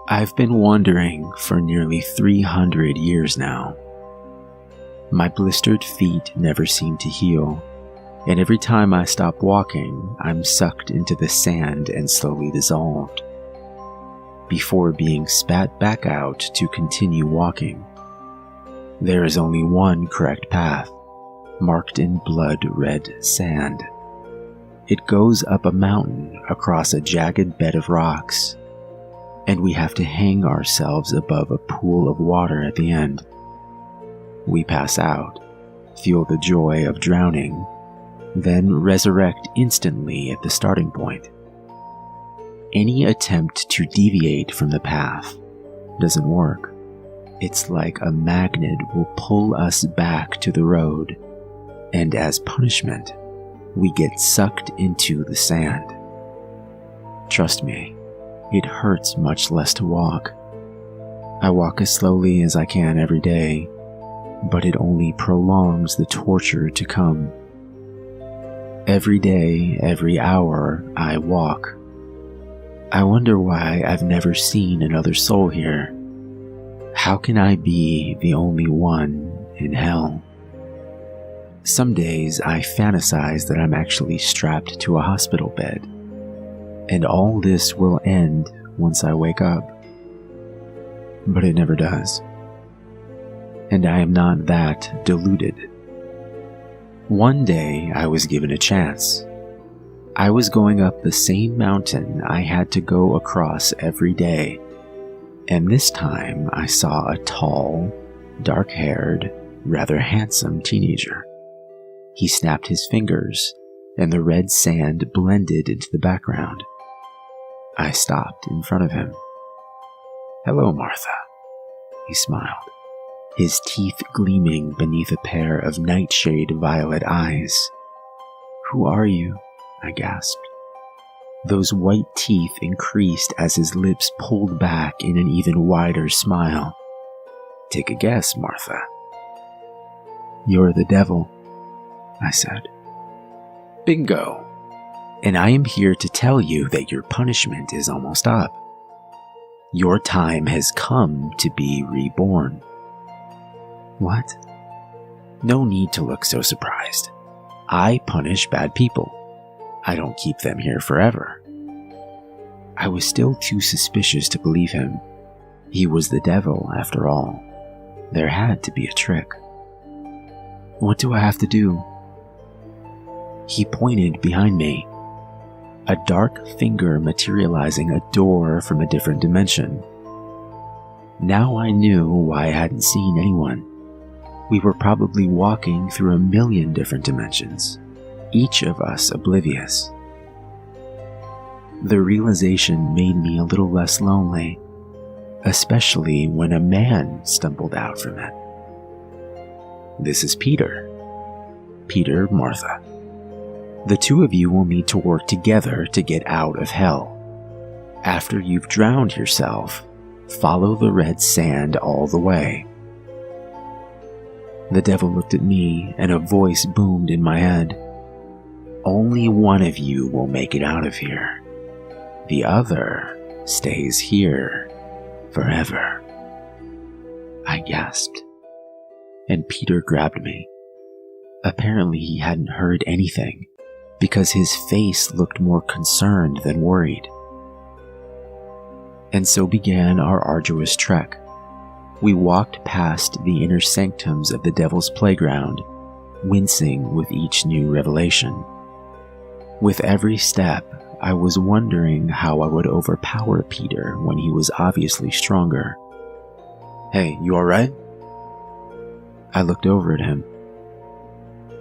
I've been wandering for nearly 300 years now. My blistered feet never seem to heal, and every time I stop walking, I'm sucked into the sand and slowly dissolved, before being spat back out to continue walking. There is only one correct path, marked in blood-red sand. It goes up a mountain across a jagged bed of rocks, and we have to hang ourselves above a pool of water at the end. We pass out, feel the joy of drowning, then resurrect instantly at the starting point. Any attempt to deviate from the path doesn't work. It's like a magnet will pull us back to the road, and as punishment, we get sucked into the sand. Trust me, it hurts much less to walk. I walk as slowly as I can every day, but it only prolongs the torture to come. Every day, every hour, I walk. I wonder why I've never seen another soul here. How can I be the only one in hell? Some days I fantasize that I'm actually strapped to a hospital bed, and all this will end once I wake up. But it never does. And I am not that deluded. One day I was given a chance. I was going up the same mountain I had to go across every day, and this time I saw a tall, dark-haired, rather handsome teenager. He snapped his fingers, and the red sand blended into the background. I stopped in front of him. "Hello, Martha," he smiled, his teeth gleaming beneath a pair of nightshade violet eyes. "Who are you?" I gasped. Those white teeth increased as his lips pulled back in an even wider smile. "Take a guess, Martha." "You're the devil," I said. "Bingo. And I am here to tell you that your punishment is almost up. Your time has come to be reborn." "What?" "No need to look so surprised. I punish bad people. I don't keep them here forever." I was still too suspicious to believe him. He was the devil, after all. There had to be a trick. "What do I have to do?" He pointed behind me, a dark finger materializing a door from a different dimension. Now I knew why I hadn't seen anyone. We were probably walking through a million different dimensions, each of us oblivious. The realization made me a little less lonely, especially when a man stumbled out from it. "This is Peter. Peter, Martha. The two of you will need to work together to get out of hell. After you've drowned yourself, follow the red sand all the way." The devil looked at me, and a voice boomed in my head. "Only one of you will make it out of here. The other stays here forever." I gasped, and Peter grabbed me. Apparently he hadn't heard anything, because his face looked more concerned than worried. And so began our arduous trek. We walked past the inner sanctums of the devil's playground, wincing with each new revelation. With every step, I was wondering how I would overpower Peter when he was obviously stronger. "Hey, you alright?" I looked over at him.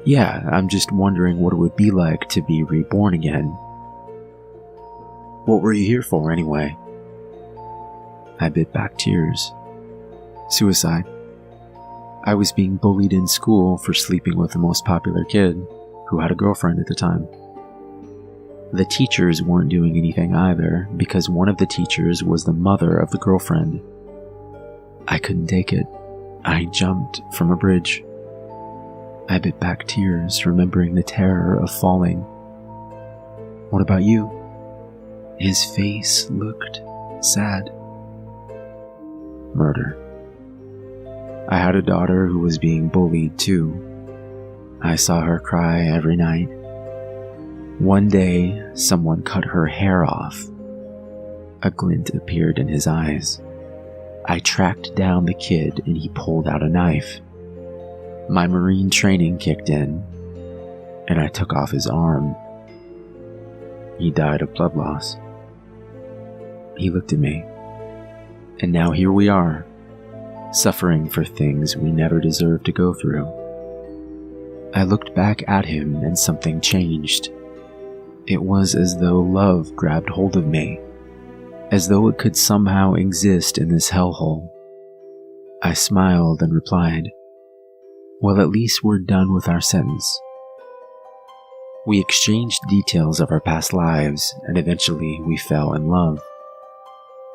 "Yeah, I'm just wondering what it would be like to be reborn again." "What were you here for, anyway?" I bit back tears. "Suicide. I was being bullied in school for sleeping with the most popular kid, who had a girlfriend at the time. The teachers weren't doing anything either, because one of the teachers was the mother of the girlfriend. I couldn't take it. I jumped from a bridge." I bit back tears, remembering the terror of falling. "What about you?" His face looked sad. murder. I had a daughter who was being bullied too. I saw her cry every night. One day, someone cut her hair off. A glint appeared in his eyes. I tracked down the kid and he pulled out a knife. My Marine training kicked in, and I took off his arm. He died of blood loss. He looked at me, and now here we are, suffering for things we never deserved to go through. I looked back at him and something changed. It was as though love grabbed hold of me, as though it could somehow exist in this hellhole. I smiled and replied, "Well, at least we're done with our sentence." We exchanged details of our past lives, and eventually we fell in love.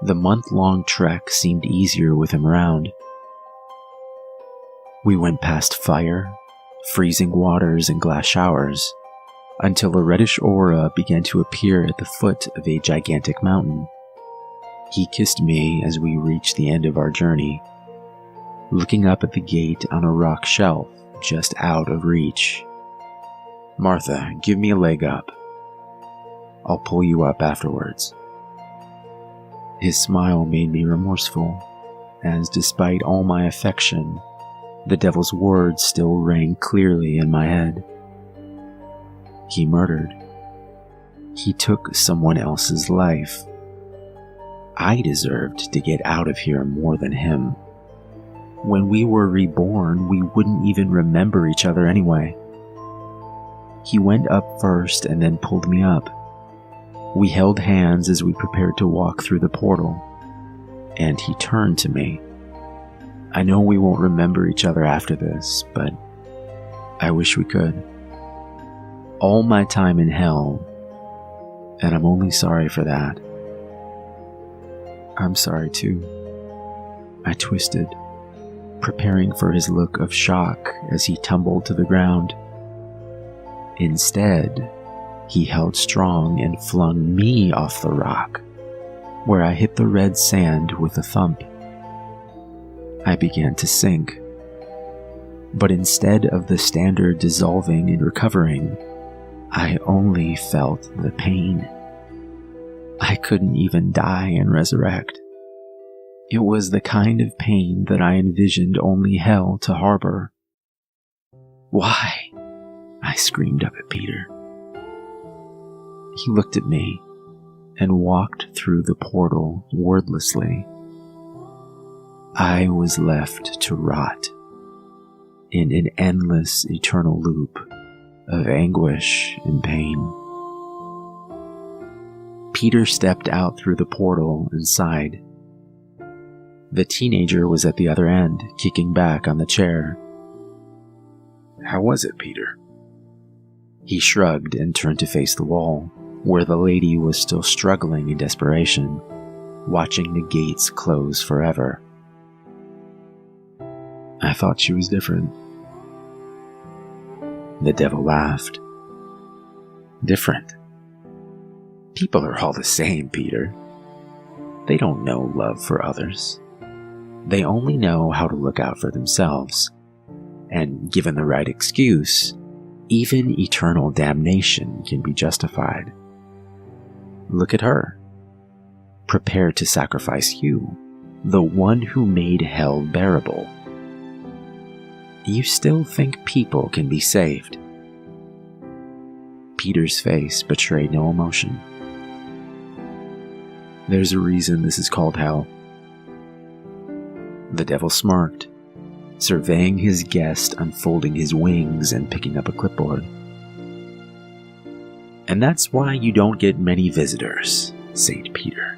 The month-long trek seemed easier with him around. We went past fire, freezing waters, and glass showers, until a reddish aura began to appear at the foot of a gigantic mountain. He kissed me as we reached the end of our journey, looking up at the gate on a rock shelf just out of reach. "Martha, give me a leg up. I'll pull you up afterwards." His smile made me remorseful, as despite all my affection, the devil's words still rang clearly in my head. He murdered. He took someone else's life. I deserved to get out of here more than him. When we were reborn, we wouldn't even remember each other anyway. He went up first and then pulled me up. We held hands as we prepared to walk through the portal, and he turned to me. "I know we won't remember each other after this, but I wish we could. All my time in hell, and I'm only sorry for that." "I'm sorry too." I twisted, preparing for his look of shock as he tumbled to the ground. Instead, he held strong and flung me off the rock, where I hit the red sand with a thump. I began to sink, but instead of the standard dissolving and recovering, I only felt the pain. I couldn't even die and resurrect. It was the kind of pain that I envisioned only hell to harbor. "Why?" I screamed up at Peter. He looked at me and walked through the portal wordlessly. I was left to rot in an endless eternal loop of anguish and pain. Peter stepped out through the portal and sighed. The teenager was at the other end, kicking back on the chair. "How was it, Peter?" He shrugged and turned to face the wall, where the lady was still struggling in desperation, watching the gates close forever. "I thought she was different." The devil laughed. "Different? People are all the same, Peter. They don't know love for others. They only know how to look out for themselves. And given the right excuse, even eternal damnation can be justified. Look at her, prepared to sacrifice you, the one who made hell bearable. You still think people can be saved?" Peter's face betrayed no emotion. "There's a reason this is called hell." The devil smirked, surveying his guest, unfolding his wings and picking up a clipboard. "And that's why you don't get many visitors, St. Peter.